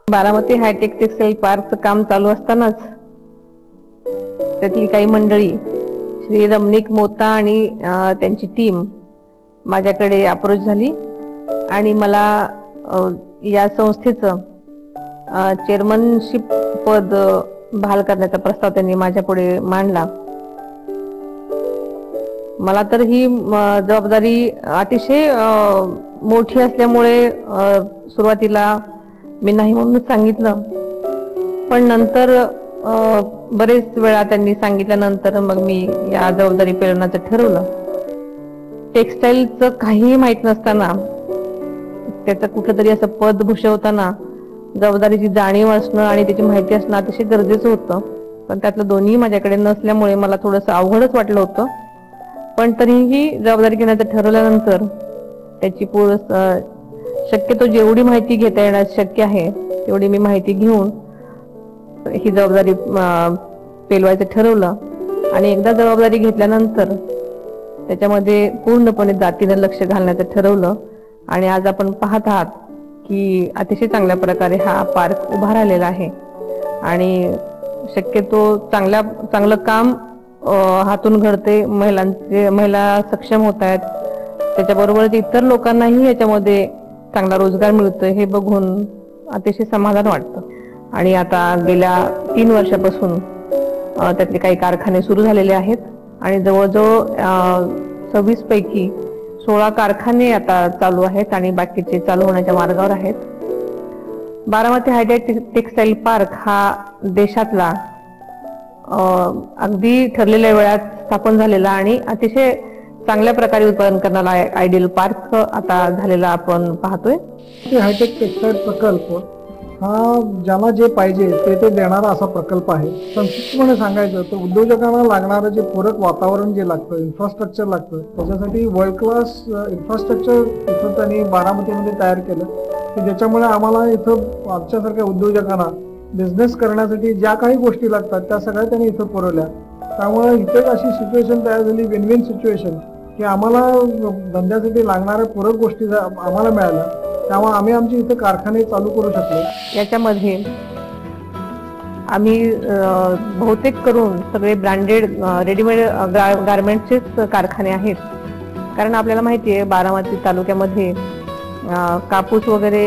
Baramati hi tech textile पार्कचं काम चालू असतानाच त्यातली काही मंडळी श्री रमणिक मोता आणि त्यांची टीम माझ्याकडे अप्रोच झाली आणि मला या संस्थेचं चेअरमनशिप पद बहाल करण्याचा प्रस्ताव त्यांनी माझ्या पुढे मांडला. मला तर ही जबाबदारी अतिशय मोठी असल्यामुळे सुरुवातीला मी नाही म्हणून सांगितलं, पण नंतर बरेच वेळा त्यांनी सांगितल्यानंतर मग मी या जबाबदारी पेलवण्याचं ठरवलं. टेक्सटाईलचं काहीही माहित नसताना त्याचं कुठलं तरी असं पद भूषवताना जबाबदारीची जाणीव असणं आणि त्याची माहिती असणं अतिशय गरजेचं होतं, पण त्यातलं दोन्ही माझ्याकडे नसल्यामुळे मला थोडंसं अवघडच वाटलं होतं. पण तरीही जबाबदारी घेण्याचं ठरवल्यानंतर त्याची शक्यतो जेवढी माहिती घेता येणार शक्य आहे तेवढी मी माहिती घेऊन ही जबाबदारी पेलवायचं ठरवलं. आणि एकदा जबाबदारी घेतल्यानंतर त्याच्यामध्ये पूर्णपणे जातीनं लक्ष घालण्याचं ठरवलं. आणि आज आपण पाहत आहात की अतिशय चांगल्या प्रकारे हा पार्क उभा राहिलेला आहे आणि शक्यतो चांगलं काम हातून घडते. महिला सक्षम होत आहेत, त्याच्याबरोबरच इतर लोकांनाही याच्यामध्ये चांगला रोजगार मिळतोय हे बघून अतिशय समाधान वाटतं. आणि आता गेल्या 3 वर्षापासून त्यातले काही कारखाने सुरू झालेले आहेत आणि जवळजवळ 26 पैकी 16 कारखाने आता चालू आहेत आणि बाकीचे चालू होण्याच्या मार्गावर आहेत. बारामती हायटेक टेक्सटाईल पार्क हा देशातला अगदी ठरलेल्या वेळात स्थापन झालेला आणि अतिशय चांगल्या प्रकारे उत्पादन करणारा आयडियल पार्क आता झालेला आपण पाहतोय. हायटेक टेक्सटाईल प्रकल्प हा ज्याला जे पाहिजे ते देणारा असा प्रकल्प आहे. संक्षिप्तपणे सांगायचं तर उद्योजकांना लागणारं जे पूरक वातावरण जे लागतं, इन्फ्रास्ट्रक्चर लागतं, त्याच्यासाठी वर्ल्ड क्लास इन्फ्रास्ट्रक्चर इथं त्यांनी बारामतीमध्ये तयार केलं की ज्याच्यामुळे आम्हाला इथं आमच्यासारख्या उद्योजकांना बिझनेस करण्यासाठी ज्या काही गोष्टी लागतात त्या सगळ्या त्यांनी इथं पुरवल्या. त्यामुळे इथं अशी सिच्युएशन तयार झाली, विन विन सिच्युएशन, की आम्हाला धंद्यासाठी लागणाऱ्या पूरक गोष्टी आम्हाला मिळाल्या. त्यामुळे आम्ही आमचे इथे कारखाने चालू करू शकलो. याच्यामध्ये आम्ही बहुतेक करून सगळे ब्रँडेड रेडीमेड गारमेंटचेच कारखाने आहेत. कारण आपल्याला माहिती आहे बारामती तालुक्यामध्ये कापूस वगैरे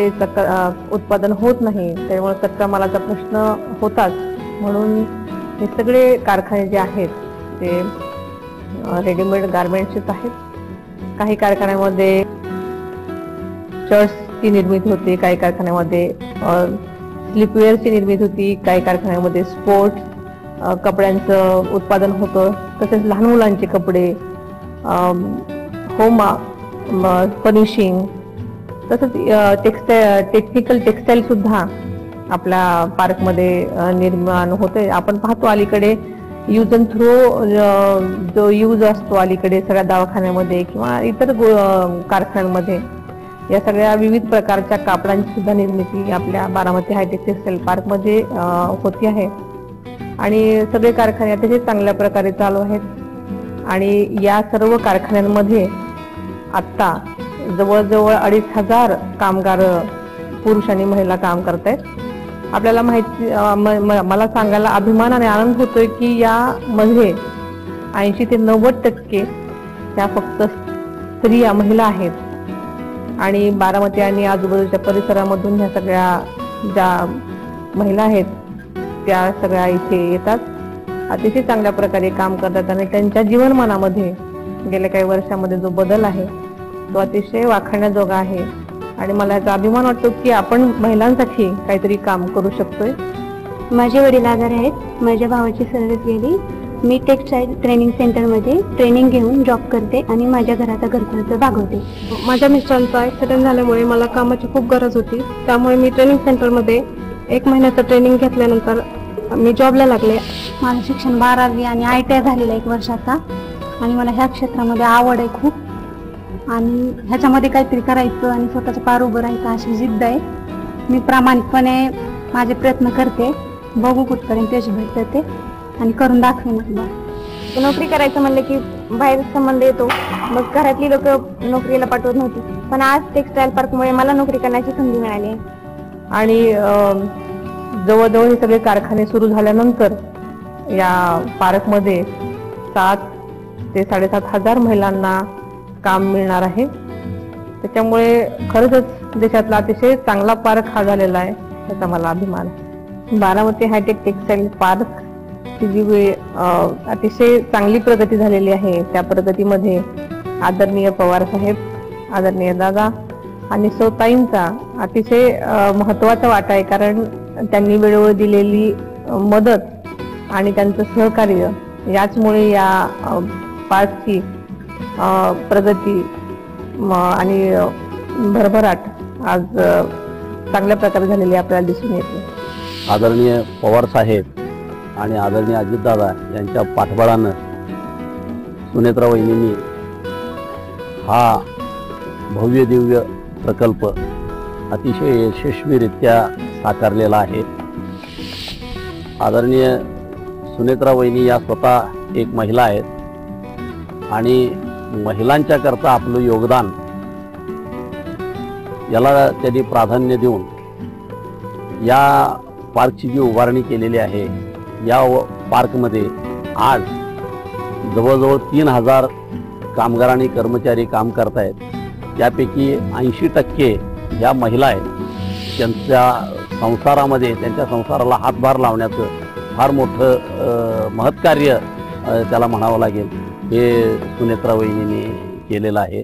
उत्पादन होत नाही, त्यामुळे कच्च्या मालाचा प्रश्न होताच. म्हणून हे सगळे कारखाने जे आहेत ते रेडीमेड गारमेंटचेच आहेत. काही कारखान्यामध्ये शर्ट्सची निर्मिती होते, काही कारखान्यामध्ये स्लीपवेअरची निर्मिती होती, काही कारखान्यामध्ये स्पोर्ट्स कपड्यांचं उत्पादन होतं, तसेच लहान मुलांचे कपडे, होम फर्निशिंग, तसंच टेक्निकल टेक्सटाईल सुद्धा आपल्या पार्कमध्ये निर्माण होते. आपण पाहतो अलीकडे यूज अँड थ्रो जो यूज असतो अलीकडे सगळ्या दवाखान्यामध्ये किंवा इतर कारखान्यांमध्ये या सगळ्या विविध प्रकारच्या कापडांची सुद्धा निर्मिती आपल्या बारामती हायटेक टेक्सटाईल पार्कमध्ये होती आहे. आणि सगळे कारखाने अतिशय चांगल्या प्रकारे चालू आहेत. आणि या सर्व कारखान्यांमध्ये आत्ता जवळजवळ 2500 कामगार पुरुष आणि महिला काम करत आहेत. आपल्याला माहिती मला सांगायला अभिमान आणि आनंद होतोय की यामध्ये 80 ते 90% त्या फक्त स्त्रिया महिला आहेत. आणि बारामती आणि आजूबाजूच्या परिसरामधून ह्या सगळ्या ज्या महिला आहेत त्या सगळ्या इथे येतात, अतिशय चांगल्या प्रकारे काम करतात आणि त्यांच्या जीवनमानामध्ये गेल्या काही वर्षामध्ये जो बदल आहे तो अतिशय वाखाणण्याजोगा आहे. आणि मला याचा अभिमान वाटतो की आपण महिलांसाठी काहीतरी काम करू शकतोय. माझे वडील आजार आहेत, माझ्या भावाची सर्व्हिस गेली. मी टेक्सटाईल ट्रेनिंग सेंटरमध्ये ट्रेनिंग घेऊन जॉब करते आणि माझ्या घराचा घरखर्च भागवते. माझ्या मिस्टरांचा ॲक्सिडेंट झाल्यामुळे मला कामाची खूप गरज होती, त्यामुळे मी ट्रेनिंग सेंटरमध्ये 1 महिन्याचं ट्रेनिंग घेतल्यानंतर मी जॉबला लागले. माझं शिक्षण 12वी आणि ITI झालेलं 1 वर्षाचा आणि मला ह्या क्षेत्रामध्ये आवड आहे खूप आणि ह्याच्यामध्ये काहीतरी करायचं आणि स्वतःचं पार उभं राहायचं अशी जिद्द आहे. मी प्रामाणिकपणे माझे प्रयत्न करते, बघू कुठपर्यंत यश भेटतं ते आणि करून दाखवेन. नोकरी करायचं म्हणलं की बाहेर संबंध येतो, मग घरातली लोक नोकरीला पाठवत नव्हती, पण आज टेक्सटाईल पार्कमुळे मला नोकरी करण्याची संधी मिळाली आहे. आणि जवळजवळ हे सगळे कारखाने सुरू झाल्यानंतर या पार्कमध्ये 7 ते 7,500 महिलांना काम मिळणार आहे. त्याच्यामुळे खरंच देशातला अतिशय चांगला पार्क हा झालेला आहे, याचा मला अभिमान आहे. बारामती हायटेक टेक्सटाईल पार्क ची जी अतिशय चांगली प्रगती झालेली आहे, त्या प्रगतीमध्ये आदरणीय पवार साहेब, आदरणीय दादा आणि सौताईंचा अतिशय महत्वाचा वाटा आहे. कारण त्यांनी वेळोवेळी दिलेली मदत आणि त्यांचं सहकार्य याचमुळे या पार्कची प्रगती आणि भरभराट आज चांगल्या प्रकारे झालेली आपल्याला दिसून येते. आदरणीय पवार साहेब आणि आदरणीय अजितदादा यांच्या पाठबळानं सुनेत्रा वहिनींनी हा भव्य दिव्य प्रकल्प अतिशय यशस्वीरित्या साकारलेला आहे. आदरणीय सुनेत्रा वहिनी या स्वतः एक महिला आहेत आणि महिलांच्या करता आपलं योगदान याला त्यांनी प्राधान्य देऊन या पार्कची जी उभारणी केलेली आहे, या पार्कमध्ये आज जवळजवळ 3,000 कामगार आणि कर्मचारी काम करत आहेत. त्यापैकी 80% ह्या महिला आहेत. त्यांच्या संसारामध्ये, त्यांच्या संसाराला हातभार लावण्याचं फार मोठं महत्कार्य त्याला म्हणावं लागेल, हे सुनेत्रा वहिनींनी केलेलं आहे.